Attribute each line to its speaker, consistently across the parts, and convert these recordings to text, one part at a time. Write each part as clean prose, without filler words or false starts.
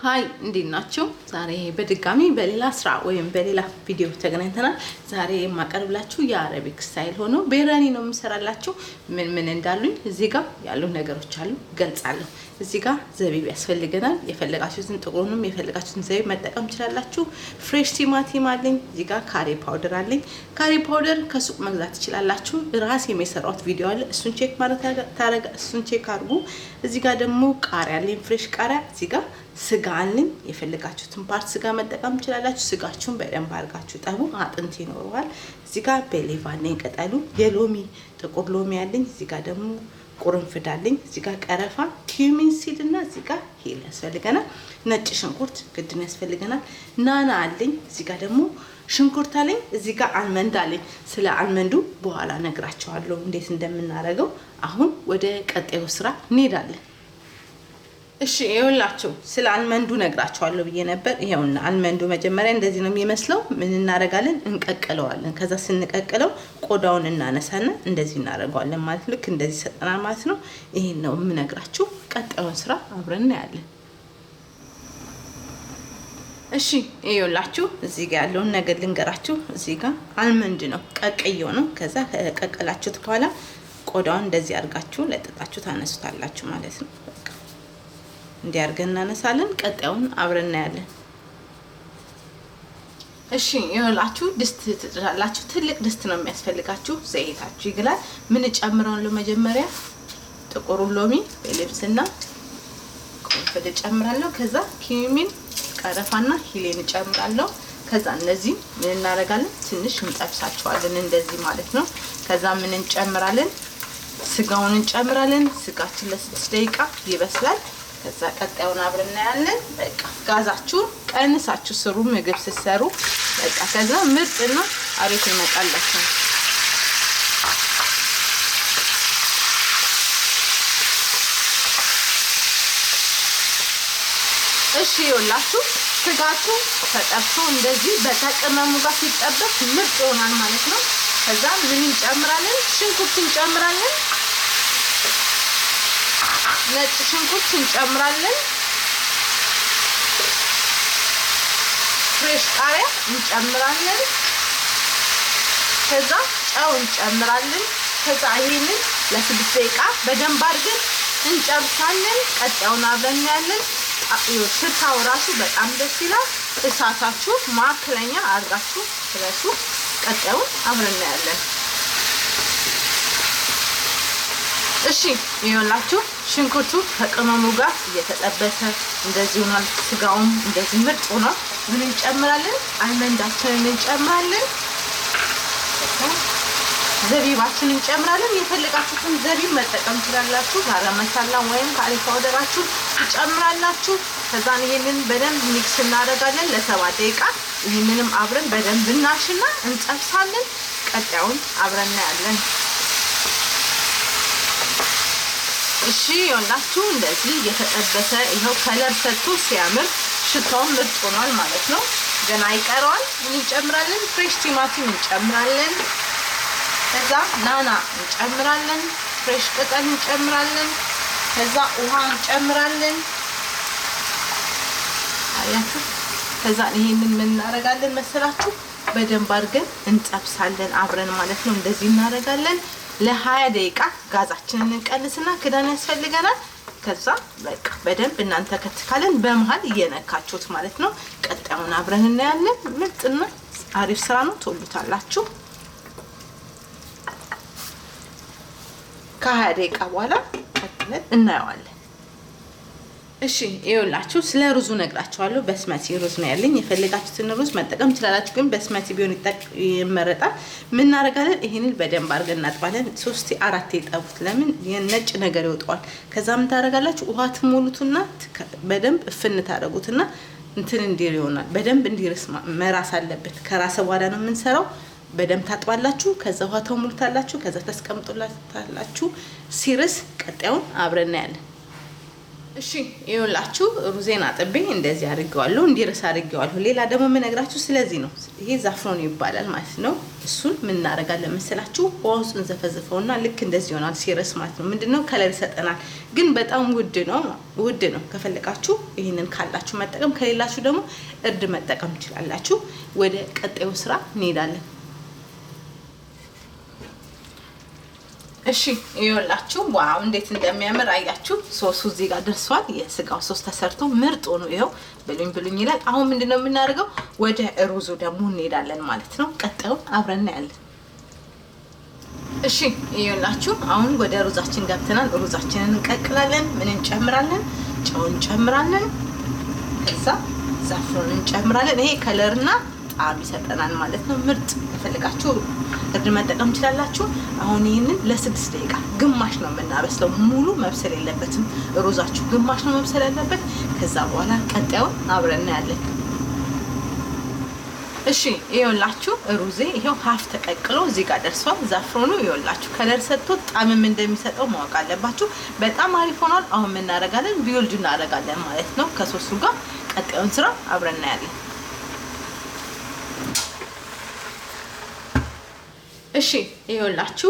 Speaker 1: ሃይ እንዴት ናችሁ? ዛሬ በድጋሚ በሌላ ስራ ወይም በሌላ ቪዲዮ ተገናኝተናል። ዛሬ የማቀርብላችሁ የአረቢክ ስታይል ሆኖ ብሄራዊ ነው የምሰራላችሁ። ምን እንዳሉኝ እዚህ ጋር ያሉ ነገሮች አሉ ገልጻለሁ። እዚህ ጋር ዘቢብ ያስፈልገናል። የፈለጋችሁትን ጥቁሩንም የፈለጋችሁትን ዘቢብ መጠቀም ትችላላችሁ። ፍሬሽ ቲማቲም አለኝ። እዚህ ጋር ካሪ ፓውደር አለኝ። ካሪ ፓውደር ከሱቅ መግዛት ትችላላችሁ። ራስ የሰራሁት ቪዲዮ አለ። እሱን ቼክ ማለት እሱን ቼክ አድርጉ። እዚህ ጋር ደግሞ ቃሪያ አለኝ፣ ፍሬሽ ቃሪያ። እዚህ ጋር ስጋ አለኝ። የፈለጋችሁትን ፓርት ስጋ መጠቀም ትችላላችሁ። ስጋችሁን በደንብ አድርጋችሁ ጠቡ፣ አጥንት ይኖረዋል። እዚህ ጋር ቤሌቭ አለኝ፣ ቅጠሉ የሎሚ ጥቁር ሎሚ አለኝ። እዚህ ጋር ደግሞ ቁርንፍድ አለኝ። እዚህ ጋር ቀረፋ፣ ኪዩሚን ሲድ እና እዚህ ጋር ሂል ያስፈልገናል። ነጭ ሽንኩርት ግድን ያስፈልገናል። ናና አለኝ። እዚህ ጋር ደግሞ ሽንኩርት አለኝ። እዚህ ጋር አልመንድ አለኝ። ስለ አልመንዱ በኋላ ነግራችኋለሁ እንዴት እንደምናደርገው። አሁን ወደ ቀጣዩ ስራ እንሄዳለን። እሺ ይኸውላችሁ ስለ አልመንዱ ነግራችኋለሁ ብዬ ነበር። ይሄውና አልመንዱ መጀመሪያ እንደዚህ ነው የሚመስለው። ምን እናደርጋለን? እንቀቅለዋለን። ከዛ ስንቀቅለው ቆዳውን እናነሳና እንደዚህ እናደርገዋለን ማለት ልክ እንደዚህ ሰጠናል ማለት ነው። ይሄን ነው የምነግራችሁ። ቀጣዩን ስራ አብረን እናያለን። እሺ ይኸውላችሁ እዚህ ጋር ያለውን ነገር ልንገራችሁ። እዚህ ጋር አልመንድ ነው ቀቅየው ነው። ከዛ ከቀቀላችሁት በኋላ ቆዳውን እንደዚህ አድርጋችሁ ለጥጣችሁ ታነሱታላችሁ ማለት ነው። እንዲያርገን እናነሳለን። ቀጣዩን አብረን እናያለን። እሺ ይኸውላችሁ ድስት ትጥዳላችሁ። ትልቅ ድስት ነው የሚያስፈልጋችሁ። ዘይታችሁ ይግላል። ምን ጨምራለሁ? መጀመሪያ ጥቁሩ ሎሚ በልብስና ቁርንፍድ ጨምራለሁ። ከዛ ኪዩሚን ቀረፋና ሂሌን ጨምራለሁ። ከዛ እነዚህ ምን እናደርጋለን? ትንሽ እንጠብሳቸዋለን እንደዚህ ማለት ነው። ከዛ ምን እንጨምራለን? ስጋውን እንጨምራለን። ስጋችን ለ6 ደቂቃ ይበስላል። ከዛ ቀጣዩን አብረን እናያለን። በቃ ጋዛችሁ ቀንሳችሁ ስሩ ምግብ ሲሰሩ። በቃ ከዛ ምርጥና አሪፍ ይመጣላችሁ። እሺ ይኸውላችሁ ስጋችሁ ተጠብሶ እንደዚህ በተቀመሙ ጋር ሲጠበስ ምርጥ ይሆናል ማለት ነው። ከዛ ምን እንጨምራለን? ሽንኩርት እንጨምራለን። ነጭ ሽንኩርት እንጨምራለን። ፍሬሽ ቃሪያ እንጨምራለን። ከዛ ጨው እንጨምራለን። ከዛ ይሄንን ለ6 ደቂቃ በደንብ አድርገን እንጨርሳለን። ቀጣዩን አብረን እናያለን። ሽታው ራሱ በጣም ደስ ይላል። እሳታችሁ ማዕከለኛ አድርጋችሁ ስለሱ ቀጣዩን አብረን እናያለን። እሺ ይኸውላችሁ ሽንኩርቱ ከቅመሙ ጋር እየተጠበሰ እንደዚህ ሆኗል። ስጋውም እንደዚህ ምርጥ ሆኗል። ምን እንጨምራለን? አልመንዳችንን እንጨምራለን። ዘቢባችንን እንጨምራለን። የፈለጋችሁትን ዘቢብ መጠቀም ትችላላችሁ። ጋራ መሳላ ወይም ካሪ ፓውደራችሁ ትጨምራላችሁ። ከዛ ይሄንን በደንብ ሚክስ እናደርጋለን ለ7 ደቂቃ። ይሄንንም አብረን በደንብ እናሽና እንጠብሳለን። ቀጣዩን አብረን እናያለን። እሺ ይኸውላችሁ እንደዚህ የተጠበሰ ይሄው ከለር ሰጥቶ ሲያምር ሽታው ምርጥ ሆኗል ማለት ነው። ገና ይቀረዋል። ምን እንጨምራለን? ፍሬሽ ቲማቲም እንጨምራለን። ከዛ ናና እንጨምራለን። ፍሬሽ ቅጠል እንጨምራለን። ከዛ ውሃ እንጨምራለን። አያችሁ። ከዛ ይሄንን ምን እናደርጋለን መሰላችሁ? በደንብ አድርገን እንጠብሳለን አብረን ማለት ነው። እንደዚህ እናደርጋለን። ለ20 ደቂቃ ጋዛችንን እንቀንስና ክዳን ያስፈልገናል። ከዛ በቃ በደንብ እናንተ ከተካለን በመሃል እየነካችሁት ማለት ነው። ቀጣዩን አብረን እናያለን። ምርጥና አሪፍ ስራ ነው። ትወዱታላችሁ። ከ20 ደቂቃ በኋላ ቀጥለን እናየዋለን። እሺ ይኸውላችሁ ስለ ሩዙ ነግራችኋለሁ። በስመቲ ሩዝ ነው ያለኝ። የፈለጋችሁትን ሩዝ መጠቀም ትችላላችሁ፣ ግን በስመቲ ቢሆን ይመረጣል። ምን እናደርጋለን? ይሄንን በደንብ አድርገን እናጥባለን። 3-4 የጠቡት ለምን የነጭ ነገር ይወጣዋል። ከዛ ምን ታደርጋላችሁ? ውሃ ትሞሉትና በደንብ እፍን ታደርጉትና እንትን እንዲር ይሆናል። በደንብ እንዲርስ መራስ አለበት። ከራሰ በኋላ ነው የምንሰራው። በደንብ ታጥባላችሁ። ከዛ ውሃ ተሞሉታላችሁ። ከዛ ተስቀምጡላታላችሁ። ሲርስ ቀጣዩን አብረን እናያለን። እሺ ይኸውላችሁ ሩዜን አጥቤ እንደዚህ አድርጌዋለሁ እንዲረስ አድርጌዋለሁ። ሌላ ደግሞ ምን ነግራችሁ ስለዚህ ነው። ይሄ ዛፍሮን ይባላል ማለት ነው። እሱን ምን እናደርጋለን መሰላችሁ? ውስጡን ዘፈዘፈውና ልክ እንደዚህ ይሆናል ሲረስ ማለት ነው። ምንድነው ከለር ይሰጠናል። ግን በጣም ውድ ነው። ከፈለጋችሁ ይሄንን ካላችሁ መጠቀም፣ ከሌላችሁ ደግሞ እርድ መጠቀም ትችላላችሁ። ወደ ቀጣዩ ስራ እንሄዳለን። እሺ ይኸውላችሁ ዋው እንዴት እንደሚያምር አያችሁ። ሶሱ እዚህ ጋር ደርሷል። የስጋው ሶስ ተሰርቶ ምርጥ ሆኖ ይኸው ብሉኝ ይላል። አሁን ምንድነው የምናደርገው? ወደ ሩዙ ደግሞ እንሄዳለን ማለት ነው። ቀጣዩን አብረን እናያለን። እሺ ይኸውላችሁ አሁን ወደ ሩዛችን ገብተናል። ሩዛችንን እንቀቅላለን። ምን እንጨምራለን? ጨው እንጨምራለን። ከዛ ዛፍሮን እንጨምራለን። ይሄ ከለርና ጣዕም ይሰጠናል ማለት ነው። ምርጥ ፈልጋችሁ እርድ መጠቀም ትችላላችሁ። አሁን ይሄንን ለ6 ደቂቃ ግማሽ ነው የምናበስለው። ሙሉ መብሰል የለበትም። ሩዛችሁ ግማሽ ነው መብሰል ያለበት። ከዛ በኋላ ቀጣዩን አብረን እናያለን። እሺ ይኸውላችሁ ሩዜ ይሄው ሀፍ ተቀቅሎ እዚህ ጋር ደርሷል። ዛፍሮኑ ይኸውላችሁ ከለር ሰጥቶ ጣዕምም እንደሚሰጠው ማወቅ አለባችሁ። በጣም አሪፍ ሆኗል። አሁን ምን እናደርጋለን? ቢወልድ እናደርጋለን ማለት ነው ከሶሱ ጋር። ቀጣዩን ስራ አብረን እናያለን። እሺ ይኸውላችሁ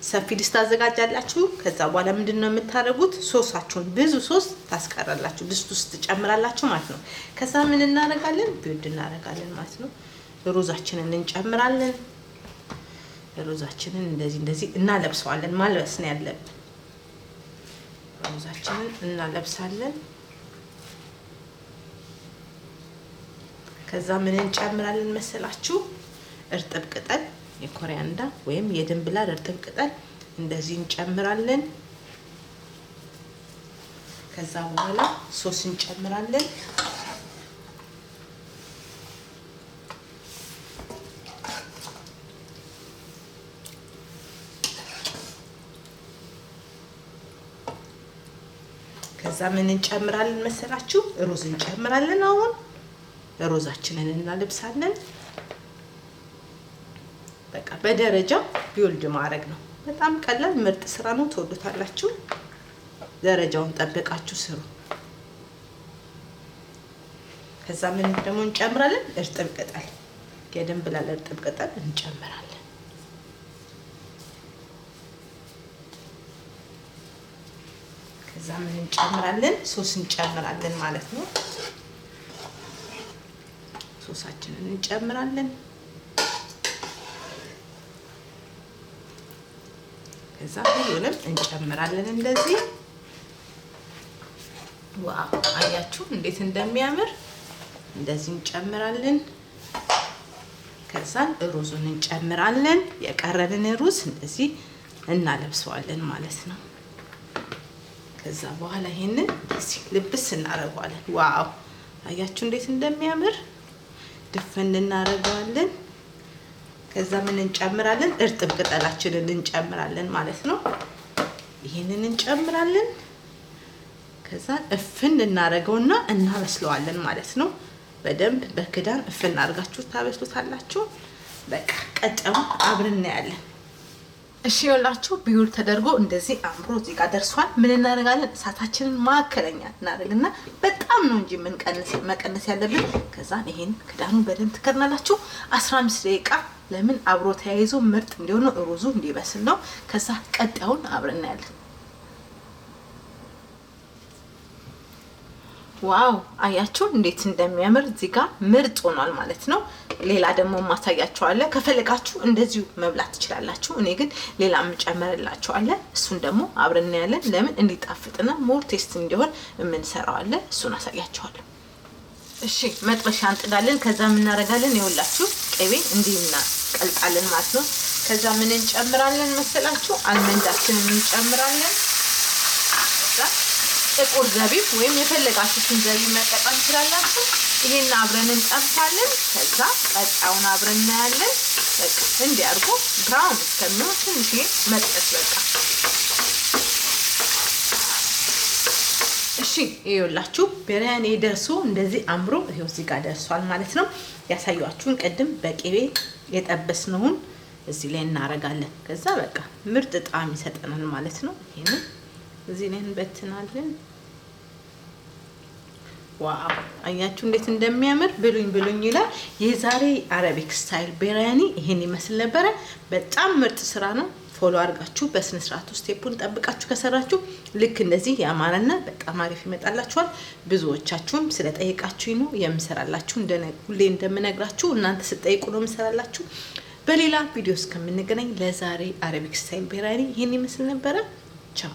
Speaker 1: ሰፊ ድስት አዘጋጃላችሁ። ከዛ በኋላ ምንድነው የምታደርጉት? ሶሳችሁን ብዙ ሶስ ታስቀራላችሁ ድስት ውስጥ ትጨምራላችሁ ማለት ነው። ከዛ ምን እናደርጋለን? ቢውድ እናደርጋለን ማለት ነው። ሩዛችንን እንጨምራለን። ሩዛችንን እንደዚህ እናለብሰዋለን። ማልበስ ነው ያለብን። ሩዛችንን እናለብሳለን። ከዛ ምን እንጨምራለን መሰላችሁ? እርጥብ ቅጠል የኮሪያንዳ ወይም የድንብላል እርጥብ ቅጠል እንደዚህ እንጨምራለን። ከዛ በኋላ ሶስ እንጨምራለን። ከዛ ምን እንጨምራለን መሰላችሁ? ሩዝ እንጨምራለን። አሁን ሩዛችንን እናለብሳለን። በቃ በደረጃ ቢውልድ ማድረግ ነው። በጣም ቀላል ምርጥ ስራ ነው። ትወዱታላችሁ። ደረጃውን ጠብቃችሁ ስሩ። ከዛ ምን ደግሞ እንጨምራለን? እርጥብ ቅጠል የድንብላል እርጥብ ቅጠል እንጨምራለን። ከዛ ምን እንጨምራለን? ሶስ እንጨምራለን ማለት ነው። ሶሳችንን እንጨምራለን። ከዛ ሁሉንም እንጨምራለን እንደዚህ። ዋው አያችሁ እንዴት እንደሚያምር። እንደዚህ እንጨምራለን። ከዛ ሩዙን እንጨምራለን። የቀረበን ሩዝ እንደዚህ እናለብሰዋለን ማለት ነው። ከዛ በኋላ ይሄንን እንደዚህ ልብስ እናደርገዋለን። ዋው አያችሁ እንዴት እንደሚያምር። ድፍን እናደርገዋለን። ከዛ ምን እንጨምራለን? እርጥብ ቅጠላችንን እንጨምራለን ማለት ነው። ይሄንን እንጨምራለን። ከዛ እፍን እናደርገውና እናበስለዋለን ማለት ነው። በደንብ በክዳን እፍን አድርጋችሁ ታበስሉታላችሁ። በቃ ቀጣዩን አብረን እናያለን። እሺ ይኸውላችሁ ቢውል ተደርጎ እንደዚህ አምሮ እዚህ ጋር ደርሷል። ምን እናደርጋለን? እሳታችንን ማከለኛ እናደርግና በጣም ነው እንጂ መቀነስ ያለብን። ከዛ ይሄን ክዳኑን በደንብ ትከድናላችሁ 15 ደቂቃ። ለምን አብሮ ተያይዞ ምርጥ እንዲሆን ሩዙ እንዲበስል ነው። ከዛ ቀጣዩን አብረን እናያለን። ዋው አያችሁ እንዴት እንደሚያምር። እዚህ ጋር ምርጥ ሆኗል ማለት ነው። ሌላ ደግሞ ማሳያችኋለሁ። ከፈለጋችሁ እንደዚሁ መብላት ትችላላችሁ። እኔ ግን ሌላ እንጨምርላችኋለሁ። እሱን ደግሞ አብረን እናያለን። ለምን እንዲጣፍጥና ሞር ቴስት እንዲሆን የምንሰራዋለን። እሱን አሳያችኋለሁ። እሺ መጥበሻ እንጥዳለን። ከዛ ምን እናደርጋለን? ይኸውላችሁ ቅቤ እንዲና ቀልጣለን ማለት ነው። ከዛ ምን እንጨምራለን መሰላችሁ? አልመንዳችንን እንጨምራለን። ከዛ ጥቁር ዘቢብ ወይም የፈለጋችሁትን ዘቢብ መጠቀም ትችላላችሁ። ይሄን አብረን እንጠብሳለን። ከዛ ቀጣውን አብረን እናያለን። በቃ እንዲያርጉ ብራውን እስከሚሆን ትንሽ መጥበስ በቃ። እሺ ይኸውላችሁ ቢሪያኒ ደርሶ እንደዚህ አምሮ ይሄው እዚህ ጋር ደርሷል ማለት ነው። ያሳያችሁን ቅድም በቅቤ የጠበስነውን እዚህ ላይ እናረጋለን። ከዛ በቃ ምርጥ ጣዕም ይሰጠናል ማለት ነው። ይሄን እዚህ ላይ እንበትናለን። ዋው አያችሁ እንዴት እንደሚያምር ብሉኝ ይላል። የዛሬ አረቢክ ስታይል ቢሪያኒ ይሄን ይመስል ነበር። በጣም ምርጥ ስራ ነው። ፎሎ አድርጋችሁ በስነ ስርዓት ስቴፑን ጠብቃችሁ ከሰራችሁ ልክ እንደዚህ ያማረና በጣም አሪፍ ይመጣላችኋል። ብዙዎቻችሁም ስለጠየቃችሁኝ ነው የምሰራላችሁ። ሁሌ እንደምነግራችሁ እናንተ ስትጠይቁ ነው የምሰራላችሁ። በሌላ ቪዲዮ እስከምንገናኝ ለዛሬ አረቢክ ስታይል ቢሪያኒ ይሄን ይመስል ነበር። ቻው